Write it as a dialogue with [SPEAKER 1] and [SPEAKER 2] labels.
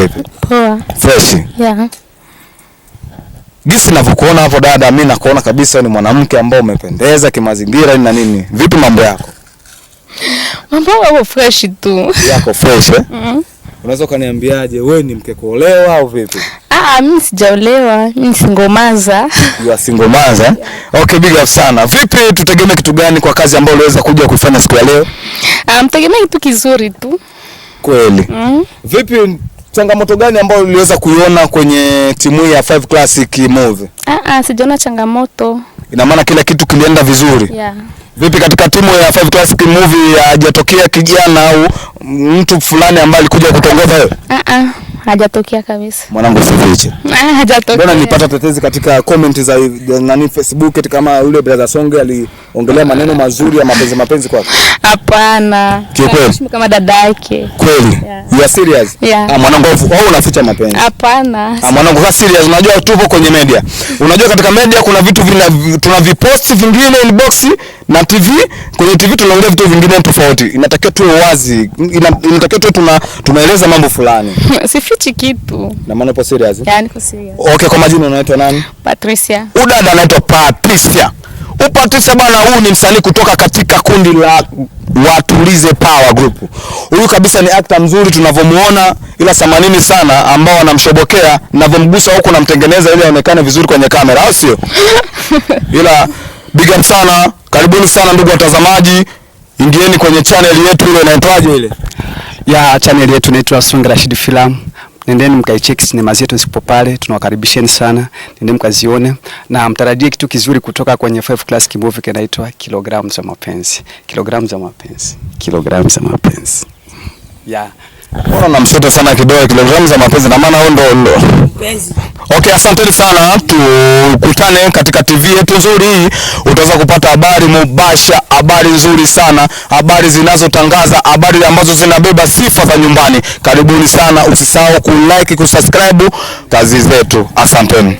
[SPEAKER 1] vipi?
[SPEAKER 2] Poa.
[SPEAKER 1] Fresh.
[SPEAKER 2] Yeah.
[SPEAKER 1] Gisi ninavyokuona hapo dada, mimi nakuona kabisa ni mwanamke ambaye umependeza kimazingira na nini. Vipi mambo yako?
[SPEAKER 2] Mambo yako fresh tu.
[SPEAKER 1] Yako fresh eh? Unaweza kaniambiaje wewe ni mke kuolewa au vipi?
[SPEAKER 2] Mimi sijaolewa, mimi singomaza.
[SPEAKER 1] You are single mother? Yeah. Okay, big up sana. Vipi tutegemee kitu gani kwa kazi ambayo uliweza kuja kuifanya siku ya leo?
[SPEAKER 2] Mtegemea kitu kizuri tu.
[SPEAKER 1] Kweli. Vipi changamoto gani ambayo uliweza kuiona kwenye timu ya 5 Classic Movie?
[SPEAKER 2] Sijaona changamoto.
[SPEAKER 1] Ina maana kila kitu kilienda vizuri?
[SPEAKER 2] Yeah.
[SPEAKER 1] Vipi katika timu ya 5 Classic Movie hajatokea kijana au mtu fulani ambaye alikuja kutongoza wewe?
[SPEAKER 2] Hajatokea kabisa.
[SPEAKER 1] Mwanangu sifiche.
[SPEAKER 2] Hajatokea.
[SPEAKER 1] Mbona nilipata tetezi katika comment za nani Facebook eti kama yule brother Songe aliongelea maneno mazuri ya mapenzi kwako?
[SPEAKER 2] Hapana.
[SPEAKER 1] Kiukweli?
[SPEAKER 2] Kama dada yake.
[SPEAKER 1] Kweli? Yeah. You are serious?
[SPEAKER 2] Yeah.
[SPEAKER 1] Mwanangu wewe unaficha mapenzi?
[SPEAKER 2] Hapana.
[SPEAKER 1] Mwanangu kwa serious, unajua tupo kwenye media. Unajua katika media kuna vitu tunavipost vingine inbox na TV, kwenye TV tunaongea vitu vingine tofauti. Inatakiwa tuwe wazi. Inatakiwa tuwe tunaeleza mambo fulani.
[SPEAKER 2] Sifichi kitu.
[SPEAKER 1] Na maana upo serious?
[SPEAKER 2] Yeah, niko serious.
[SPEAKER 1] Okay, kwa majina unaitwa nani?
[SPEAKER 2] Patricia.
[SPEAKER 1] Dada anaitwa Patricia. Patricia bana, huyu ni msanii kutoka katika kundi la Watulize Power Group. Huyu kabisa ni actor mzuri tunavomuona, ila samanini sana ambao wanamshobokea, ninavomgusa huko namtengeneza ili aonekane vizuri kwenye kamera, au sio? Ila big up sana, karibuni sana ndugu watazamaji. Ingieni kwenye channel yetu ile inaitwaje ile?
[SPEAKER 3] Ya channel yetu inaitwa Songe Rashid Film. Nendeni mkaicheck sinema zetu zipo pale, tunawakaribisheni sana. Nendeni mkazione na mtarajie kitu kizuri kutoka kwenye 5 Classic Movie kinaitwa Kilogramu za Mapenzi. Kilogramu za Mapenzi. Kilogramu za Mapenzi.
[SPEAKER 1] Yeah. Mbona namshoto sana kidogo Kilogramu za Mapenzi na maana huo ndo mapenzi. Okay, asante sana. Tukutane katika TV yetu nzuri hii. Utaweza kupata habari mubasha, habari nzuri sana, habari zinazotangaza, habari ambazo zinabeba sifa za nyumbani. Karibuni sana, usisahau ku-like, ku-subscribe kazi zetu. Asanteni.